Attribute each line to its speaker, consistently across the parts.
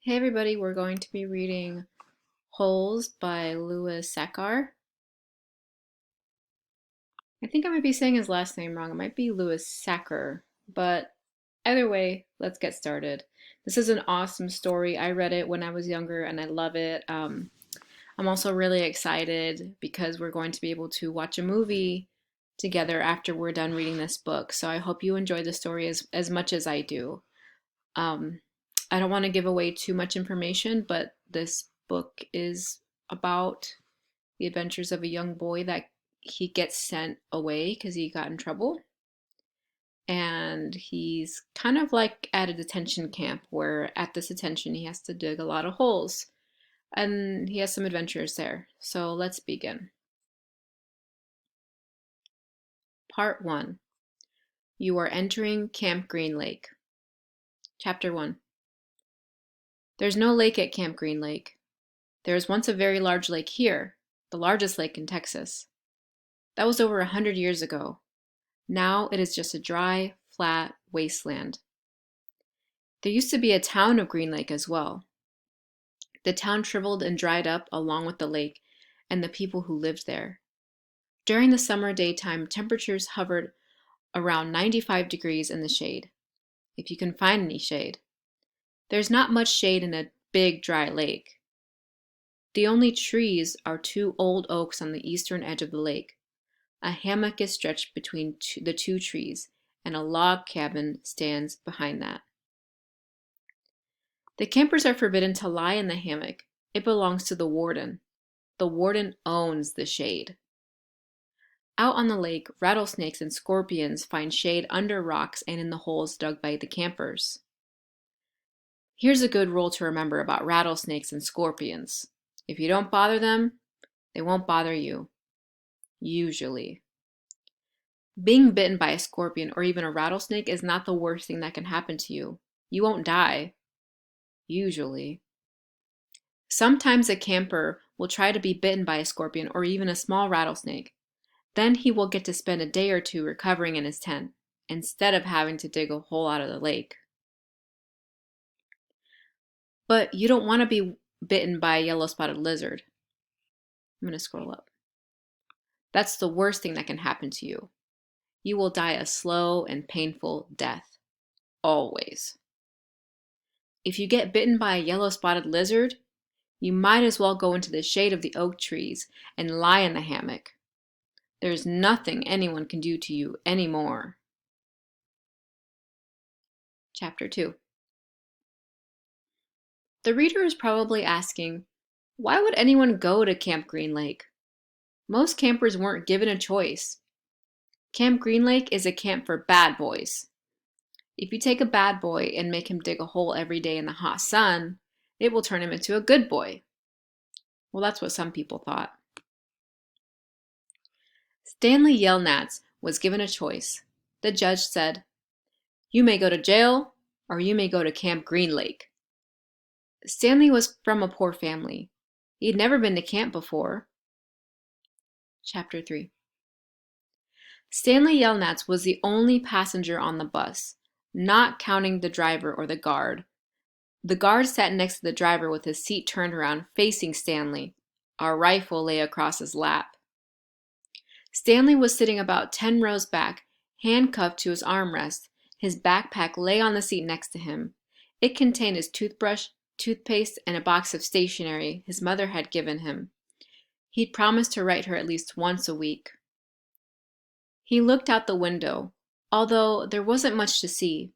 Speaker 1: Hey everybody, we're going to be reading Holes by Louis Sachar. I think I might be saying his last name wrong. It might be Louis Sachar, but either way, let's get started. This is an awesome story. I read it when I was younger and I love it. I'm also really excited because we're going to be able to watch a movie together after we're done reading this book. So I hope you enjoy the story as much as I do. Um, I don't want to give away too much information, but this book is about the adventures of a young boy that he gets sent away because he got in trouble. And he's kind of like at a detention camp where at this detention he has to dig a lot of holes. And he has some adventures there. So let's begin. Part 1. You are entering Camp Green Lake. Chapter 1. There's no lake at Camp Green Lake. There was once a very large lake here, the largest lake in Texas. That was over 100 years ago. Now it is just a dry, flat wasteland. There used to be a town of Green Lake as well. The town shriveled and dried up along with the lake and the people who lived there. During the summer daytime, temperatures hovered around 95 degrees in the shade, if you can find any shade. There's not much shade in a big, dry lake. The only trees are two old oaks on the eastern edge of the lake. A hammock is stretched between the two trees, and a log cabin stands behind that. The campers are forbidden to lie in the hammock. It belongs to the warden. The warden owns the shade. Out on the lake, rattlesnakes and scorpions find shade under rocks and in the holes dug by the campers. Here's a good rule to remember about rattlesnakes and scorpions. If you don't bother them, they won't bother you. Usually. Being bitten by a scorpion or even a rattlesnake is not the worst thing that can happen to you. You won't die. Usually. Sometimes a camper will try to be bitten by a scorpion or even a small rattlesnake. Then he will get to spend a day or two recovering in his tent, instead of having to dig a hole out of the lake. But you don't want to be bitten by a yellow-spotted lizard. I'm going to scroll up. That's the worst thing that can happen to you. You will die a slow and painful death. Always. If you get bitten by a yellow-spotted lizard, you might as well go into the shade of the oak trees and lie in the hammock. There's nothing anyone can do to you anymore. Chapter 2. The reader is probably asking, why would anyone go to Camp Green Lake? Most campers weren't given a choice. Camp Green Lake is a camp for bad boys. If you take a bad boy and make him dig a hole every day in the hot sun, it will turn him into a good boy. Well, that's what some people thought. Stanley Yelnats was given a choice. The judge said, "You may go to jail, or you may go to Camp Green Lake." Stanley was from a poor family. He'd never been to camp before. Chapter 3. Stanley Yelnats was the only passenger on the bus, not counting the driver or the guard. The guard sat next to the driver with his seat turned around, facing Stanley. A rifle lay across his lap. Stanley was sitting about 10 rows back, handcuffed to his armrest. His backpack lay on the seat next to him. It contained his toothbrush, toothpaste, and a box of stationery his mother had given him. He'd promised to write her at least once a week. He looked out the window, although there wasn't much to see,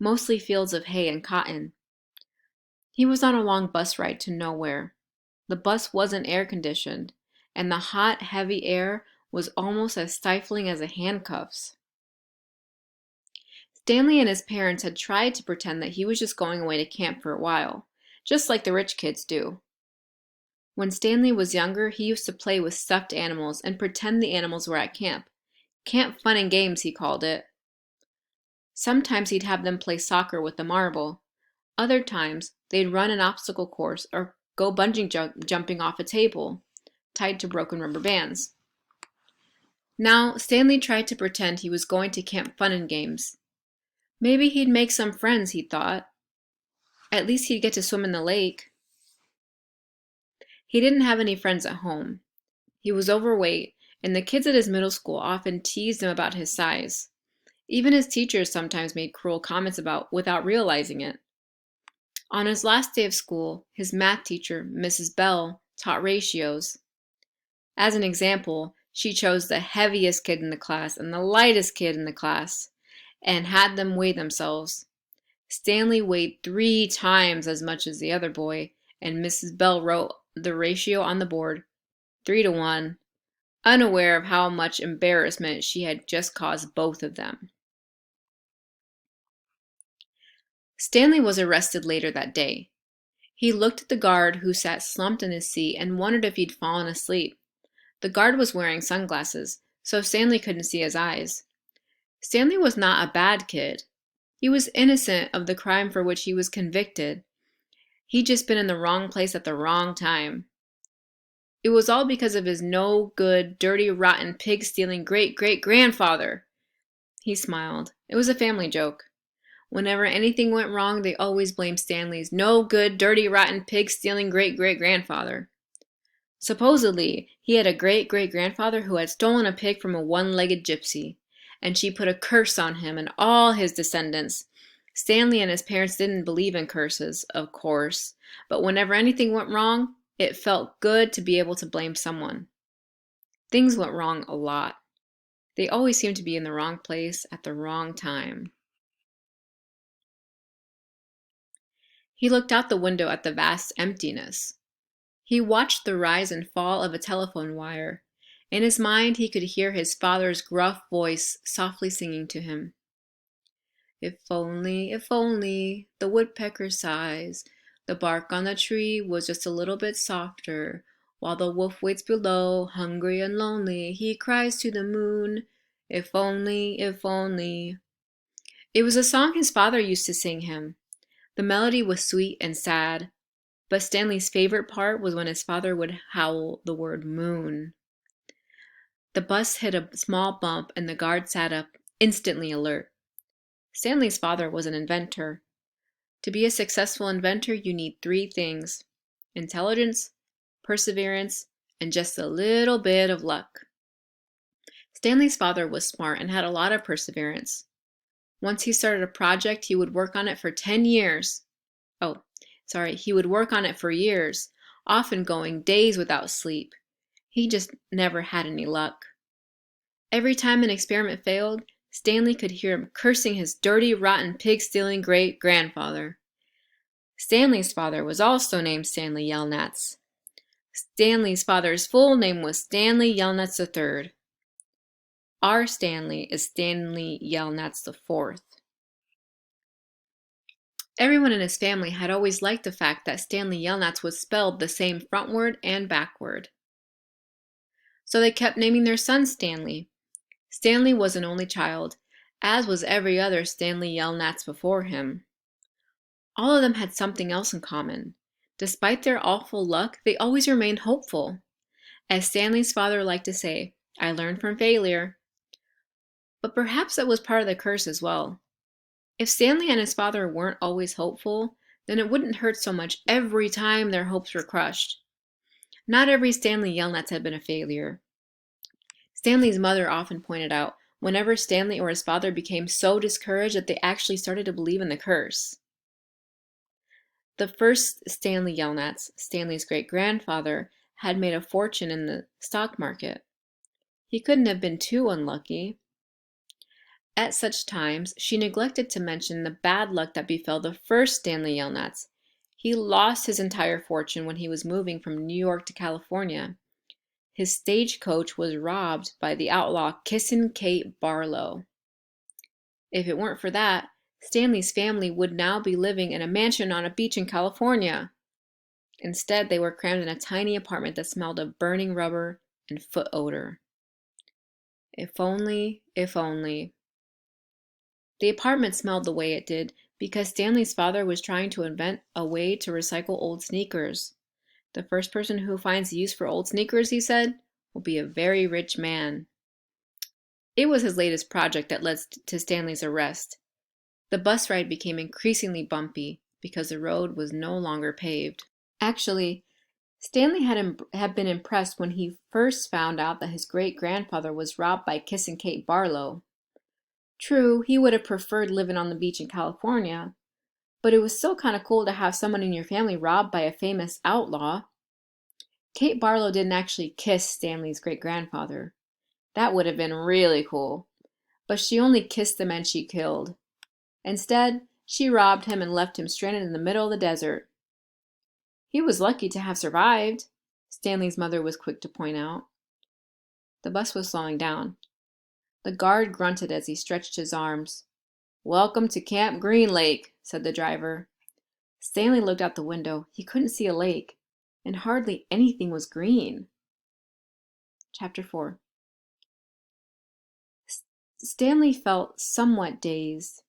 Speaker 1: mostly fields of hay and cotton. He was on a long bus ride to nowhere. The bus wasn't air-conditioned, and the hot, heavy air was almost as stifling as the handcuffs. Stanley and his parents had tried to pretend that he was just going away to camp for a while, just like the rich kids do. When Stanley was younger, he used to play with stuffed animals and pretend the animals were at camp. Camp Fun and Games, he called it. Sometimes he'd have them play soccer with the marble. Other times, they'd run an obstacle course or go bungee jumping off a table, tied to broken rubber bands. Now, Stanley tried to pretend he was going to Camp Fun and Games. Maybe he'd make some friends, he thought. At least he'd get to swim in the lake. He didn't have any friends at home. He was overweight, and the kids at his middle school often teased him about his size. Even his teachers sometimes made cruel comments without realizing it. On his last day of school, his math teacher, Mrs. Bell, taught ratios. As an example, she chose the heaviest kid in the class and the lightest kid in the class and had them weigh themselves. Stanley weighed 3 times as much as the other boy, and Mrs. Bell wrote the ratio on the board, 3-to-1, unaware of how much embarrassment she had just caused both of them. Stanley was arrested later that day. He looked at the guard who sat slumped in his seat and wondered if he'd fallen asleep. The guard was wearing sunglasses, so Stanley couldn't see his eyes. Stanley was not a bad kid. He was innocent of the crime for which he was convicted. He'd just been in the wrong place at the wrong time. It was all because of his no good, dirty, rotten, pig-stealing great-great-grandfather. He smiled. It was a family joke. Whenever anything went wrong, they always blamed Stanley's no good, dirty, rotten, pig-stealing great-great-grandfather. Supposedly, he had a great-great-grandfather who had stolen a pig from a one-legged gypsy, and she put a curse on him and all his descendants. Stanley and his parents didn't believe in curses, of course, but whenever anything went wrong, it felt good to be able to blame someone. Things went wrong a lot. They always seemed to be in the wrong place at the wrong time. He looked out the window at the vast emptiness. He watched the rise and fall of a telephone wire. In his mind, he could hear his father's gruff voice softly singing to him. If only, the woodpecker sighs, the bark on the tree was just a little bit softer, while the wolf waits below, hungry and lonely, he cries to the moon, if only, if only. It was a song his father used to sing him. The melody was sweet and sad, but Stanley's favorite part was when his father would howl the word moon. The bus hit a small bump and the guard sat up, instantly alert. Stanley's father was an inventor. To be a successful inventor, you need 3 things: intelligence, perseverance, and just a little bit of luck. Stanley's father was smart and had a lot of perseverance. Once he started a project, he would work on it for 10 years. He would work on it for years, often going days without sleep. He just never had any luck. Every time an experiment failed, Stanley could hear him cursing his dirty, rotten, pig-stealing great-grandfather. Stanley's father was also named Stanley Yelnats. Stanley's father's full name was Stanley Yelnats III. Our Stanley is Stanley Yelnats IV. Everyone in his family had always liked the fact that Stanley Yelnats was spelled the same frontward and backward. So they kept naming their son Stanley. Stanley was an only child, as was every other Stanley Yelnats before him. All of them had something else in common. Despite their awful luck, they always remained hopeful. As Stanley's father liked to say, "I learned from failure." But perhaps that was part of the curse as well. If Stanley and his father weren't always hopeful, then it wouldn't hurt so much every time their hopes were crushed. Not every Stanley Yelnats had been a failure. Stanley's mother often pointed out whenever Stanley or his father became so discouraged that they actually started to believe in the curse. The first Stanley Yelnats, Stanley's great-grandfather, had made a fortune in the stock market. He couldn't have been too unlucky. At such times, she neglected to mention the bad luck that befell the first Stanley Yelnats. He lost his entire fortune when he was moving from New York to California. His stagecoach was robbed by the outlaw Kissin' Kate Barlow. If it weren't for that, Stanley's family would now be living in a mansion on a beach in California. Instead, they were crammed in a tiny apartment that smelled of burning rubber and foot odor. If only, if only. The apartment smelled the way it did because Stanley's father was trying to invent a way to recycle old sneakers. The first person who finds use for old sneakers, he said, will be a very rich man. It was his latest project that led to Stanley's arrest. The bus ride became increasingly bumpy. because the road was no longer paved. Actually, Stanley had been impressed when he first found out that his great-grandfather was robbed by Kissing Kate Barlow. True, he would have preferred living on the beach in California, but it was still kind of cool to have someone in your family robbed by a famous outlaw. Kate Barlow didn't actually kiss Stanley's great-grandfather. That would have been really cool. But she only kissed the men she killed. Instead, she robbed him and left him stranded in the middle of the desert. He was lucky to have survived, Stanley's mother was quick to point out. The bus was slowing down. The guard grunted as he stretched his arms. "Welcome to Camp Green Lake," said the driver. Stanley looked out the window. He couldn't see a lake, and hardly anything was green. Chapter 4. Stanley felt somewhat dazed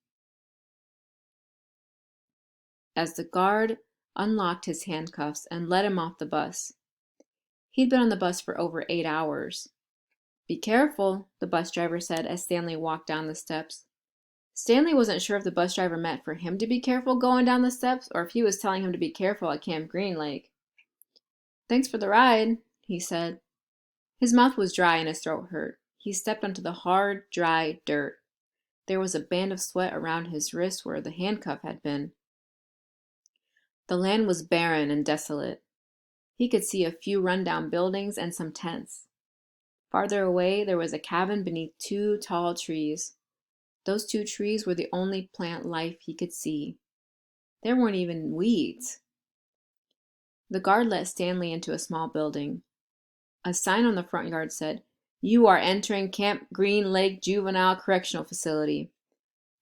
Speaker 1: as the guard unlocked his handcuffs and let him off the bus. He'd been on the bus for over 8 hours. "Be careful," the bus driver said as Stanley walked down the steps. Stanley wasn't sure if the bus driver meant for him to be careful going down the steps or if he was telling him to be careful at Camp Green Lake. "Thanks for the ride," he said. His mouth was dry and his throat hurt. He stepped onto the hard, dry dirt. There was a band of sweat around his wrist where the handcuff had been. The land was barren and desolate. He could see a few run-down buildings and some tents. Farther away, there was a cabin beneath 2 tall trees. Those 2 trees were the only plant life he could see. There weren't even weeds. The guard let Stanley into a small building. A sign on the front yard said, "You are entering Camp Green Lake Juvenile Correctional Facility."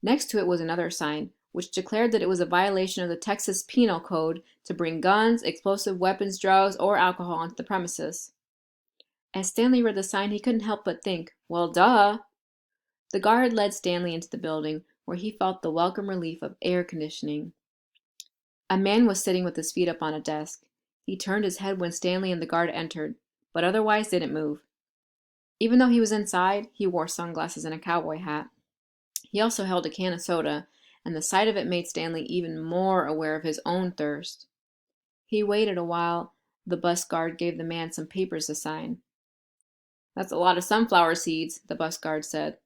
Speaker 1: Next to it was another sign, which declared that it was a violation of the Texas Penal Code to bring guns, explosive weapons, drugs, or alcohol onto the premises. As Stanley read the sign, he couldn't help but think, well, duh. The guard led Stanley into the building, where he felt the welcome relief of air conditioning. A man was sitting with his feet up on a desk. He turned his head when Stanley and the guard entered, but otherwise didn't move. Even though he was inside, he wore sunglasses and a cowboy hat. He also held a can of soda, and the sight of it made Stanley even more aware of his own thirst. He waited a while. The bus guard gave the man some papers to sign. "That's a lot of sunflower seeds," the bus guard said.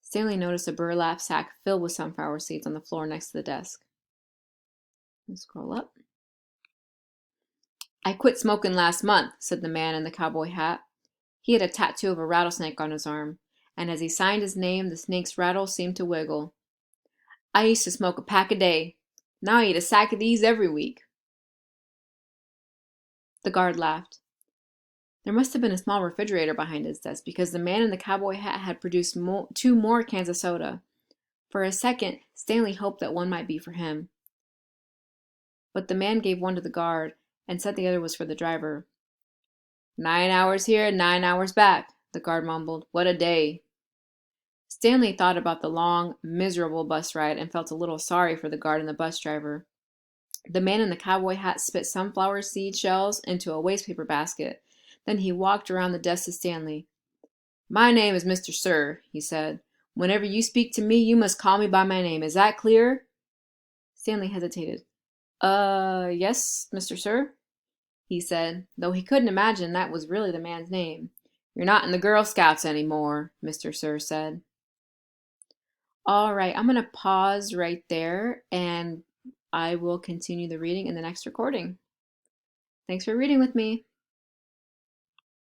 Speaker 1: Stanley noticed a burlap sack filled with sunflower seeds on the floor next to the desk. Let's scroll up. "I quit smoking last month," said the man in the cowboy hat. He had a tattoo of a rattlesnake on his arm, and as he signed his name, the snake's rattle seemed to wiggle. "I used to smoke a pack a day. Now I eat a sack of these every week." The guard laughed. There must have been a small refrigerator behind his desk because the man in the cowboy hat had produced 2 more cans of soda. For a second, Stanley hoped that one might be for him. But the man gave one to the guard and said the other was for the driver. "9 hours here, 9 hours back," the guard mumbled. "What a day." Stanley thought about the long, miserable bus ride and felt a little sorry for the guard and the bus driver. The man in the cowboy hat spit sunflower seed shells into a wastepaper basket. Then he walked around the desk to Stanley. "My name is Mr. Sir," he said. "Whenever you speak to me, you must call me by my name. Is that clear?" Stanley hesitated. Yes, Mr. Sir," he said, though he couldn't imagine that was really the man's name. "You're not in the Girl Scouts anymore," Mr. Sir said. All right, I'm going to pause right there and I will continue the reading in the next recording. Thanks for reading with me.